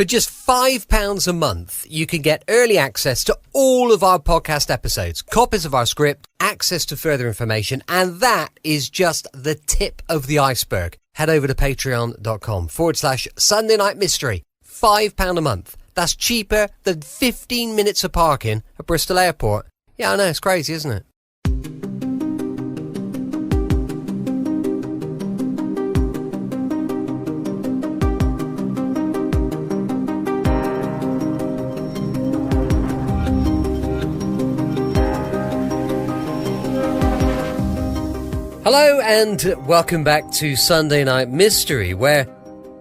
For just £5 a month, you can get early access to all of our podcast episodes, copies of our script, access to further information, and that is just the tip of the iceberg. Head over to patreon.com/Sunday Night Mystery. £5 a month. That's cheaper than 15 minutes of parking at Bristol Airport. Yeah, I know, it's crazy, isn't it? Hello and welcome back to Sunday Night Mystery, where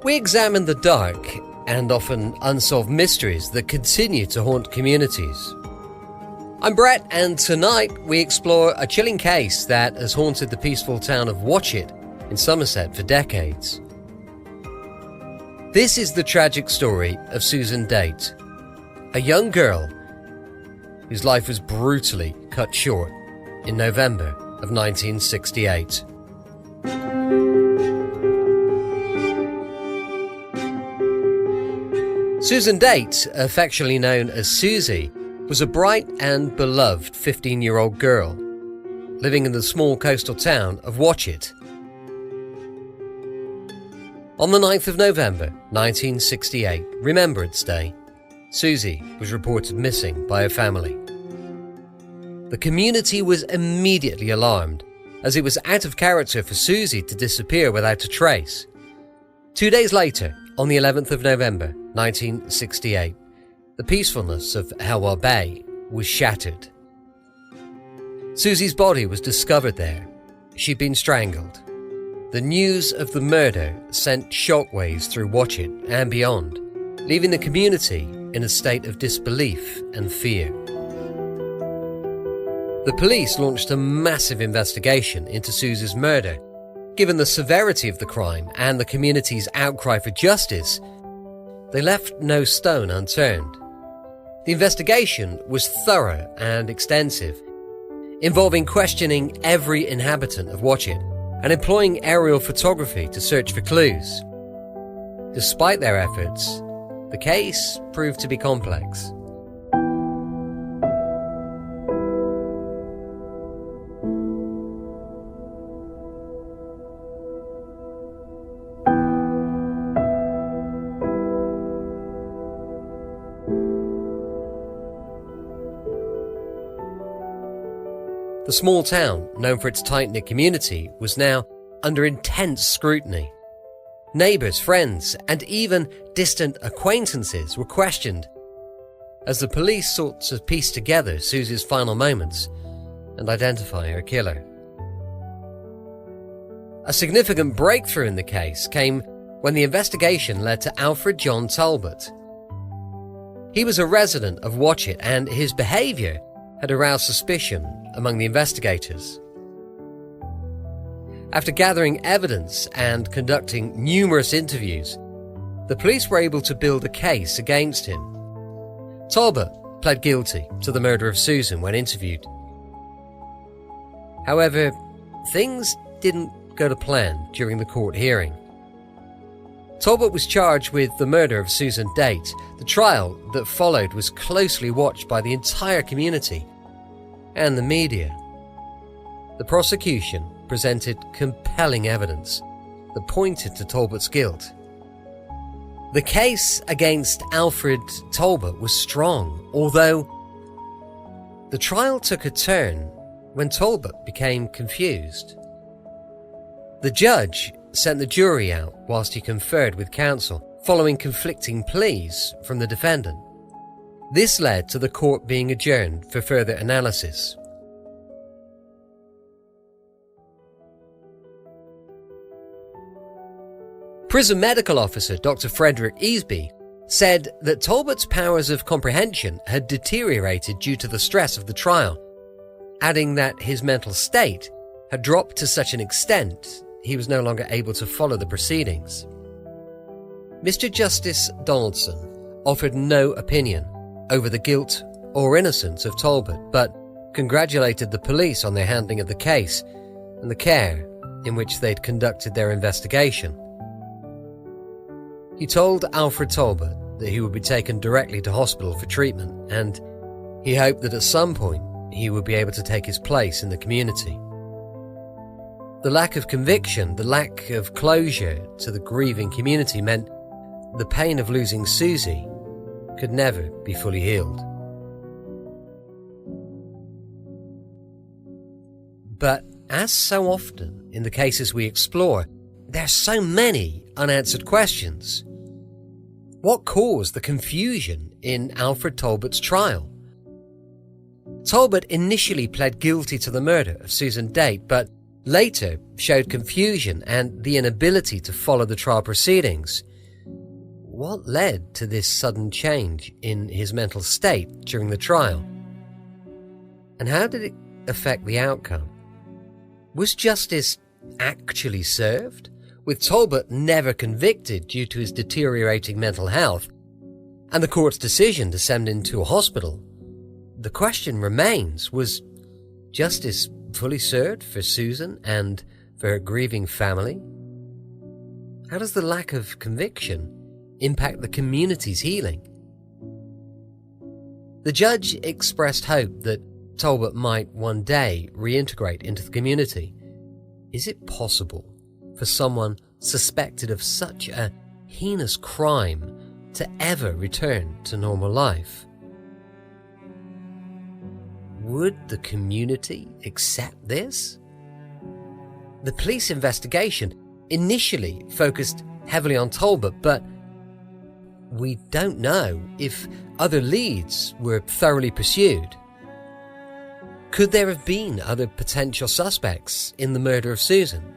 we examine the dark and often unsolved mysteries that continue to haunt communities. I'm Brett, and tonight we explore a chilling case that has haunted the peaceful town of Watchet in Somerset for decades. This is the tragic story of Susan Date, a young girl whose life was brutally cut short in November of 1968. Susan Date, affectionately known as Susie, was a bright and beloved 15-year-old girl living in the small coastal town of Watchet. On the 9th of November 1968, Remembrance Day, Susie was reported missing by her family. The community was immediately alarmed, as it was out of character for Susie to disappear without a trace. 2 days later, on the 11th of November 1968, the peacefulness of Helwell Bay was shattered. Susie's body was discovered there. She'd been strangled. The news of the murder sent shockwaves through Watchet and beyond, leaving the community in a state of disbelief and fear. The police launched a massive investigation into Susie's murder. Given the severity of the crime and the community's outcry for justice, they left no stone unturned. The investigation was thorough and extensive, involving questioning every inhabitant of Watchet and employing aerial photography to search for clues. Despite their efforts, the case proved to be complex. The small town, known for its tight-knit community, was now under intense scrutiny. Neighbours, friends, and even distant acquaintances were questioned as the police sought to piece together Susie's final moments and identify her killer. A significant breakthrough in the case came when the investigation led to Alfred John Talbot. He was a resident of Watchet, and his behaviour had aroused suspicion among the investigators. After gathering evidence and conducting numerous interviews, the police were able to build a case against him. Talbot pled guilty to the murder of Susan when interviewed. However, things didn't go to plan during the court hearing. Talbot was charged with the murder of Susan Date. The trial that followed was closely watched by the entire community and the media. The prosecution presented compelling evidence that pointed to Talbot's guilt. The case against Alfred Talbot was strong, although the trial took a turn when Talbot became confused. The judge sent the jury out whilst he conferred with counsel, following conflicting pleas from the defendant. This led to the court being adjourned for further analysis. Prison medical officer Dr. Frederick Easby said that Talbot's powers of comprehension had deteriorated due to the stress of the trial, adding that his mental state had dropped to such an extent he was no longer able to follow the proceedings. Mr. Justice Donaldson offered no opinion over the guilt or innocence of Talbot, but congratulated the police on their handling of the case and the care in which they'd conducted their investigation. He told Alfred Talbot that he would be taken directly to hospital for treatment, and he hoped that at some point he would be able to take his place in the community. The lack of conviction, the lack of closure to the grieving community meant the pain of losing Susie could never be fully healed. But as so often in the cases we explore, there are so many unanswered questions. What caused the confusion in Alfred Talbot's trial? Talbot initially pled guilty to the murder of Susan Date, but later showed confusion and the inability to follow the trial proceedings. What led to this sudden change in his mental state during the trial? And how did it affect the outcome? Was justice actually served, with Talbot never convicted due to his deteriorating mental health, and the court's decision to send him to a hospital? The question remains, was justice fully served for Susan and for her grieving family? How does the lack of conviction impact the community's healing? The judge expressed hope that Talbot might one day reintegrate into the community. Is it possible for someone suspected of such a heinous crime to ever return to normal life? Would the community accept this? The police investigation initially focused heavily on Talbot, but we don't know if other leads were thoroughly pursued. Could there have been other potential suspects in the murder of Susan?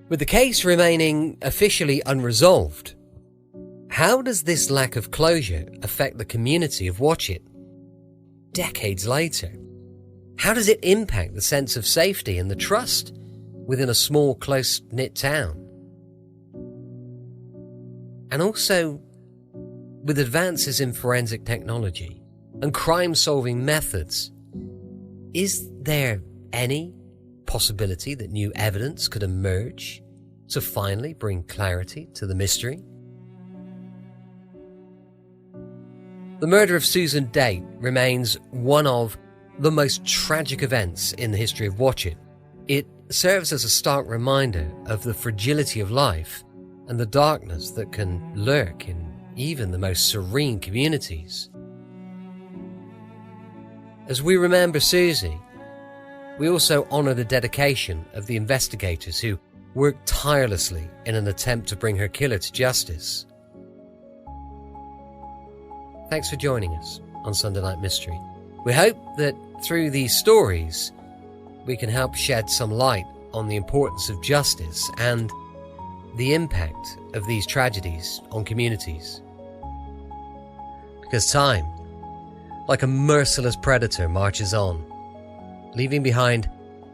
With the case remaining officially unresolved, how does this lack of closure affect the community of Watchet? Decades later, how does it impact the sense of safety and the trust within a small, close-knit town? And also, with advances in forensic technology and crime-solving methods, is there any possibility that new evidence could emerge to finally bring clarity to the mystery? The murder of Susan Date remains one of the most tragic events in the history of Watchet. It serves as a stark reminder of the fragility of life and the darkness that can lurk in even the most serene communities. As we remember Susie, we also honour the dedication of the investigators who worked tirelessly in an attempt to bring her killer to justice. Thanks for joining us on Sunday Night Mystery. We hope that through these stories, we can help shed some light on the importance of justice and the impact of these tragedies on communities. Because time, like a merciless predator, marches on, leaving behind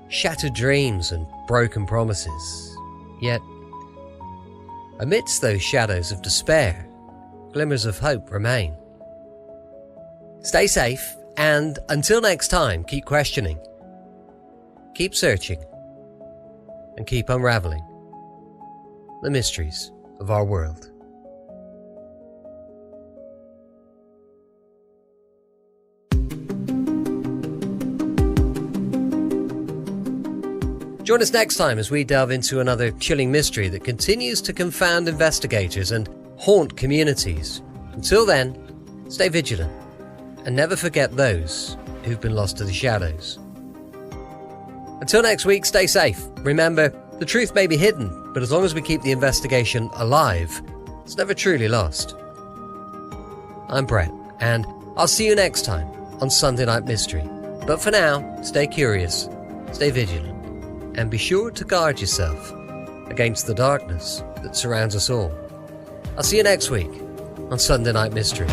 shattered dreams and broken promises. Yet, amidst those shadows of despair, glimmers of hope remain. Stay safe, and until next time, keep questioning, keep searching, and keep unraveling the mysteries of our world. Join us next time as we delve into another chilling mystery that continues to confound investigators and haunt communities. Until then, stay vigilant and never forget those who've been lost to the shadows. Until next week, stay safe. Remember, the truth may be hidden, but as long as we keep the investigation alive, it's never truly lost. I'm Brett, and I'll see you next time on Sunday Night Mystery. But for now, stay curious, stay vigilant, and be sure to guard yourself against the darkness that surrounds us all. I'll see you next week on Sunday Night Mystery.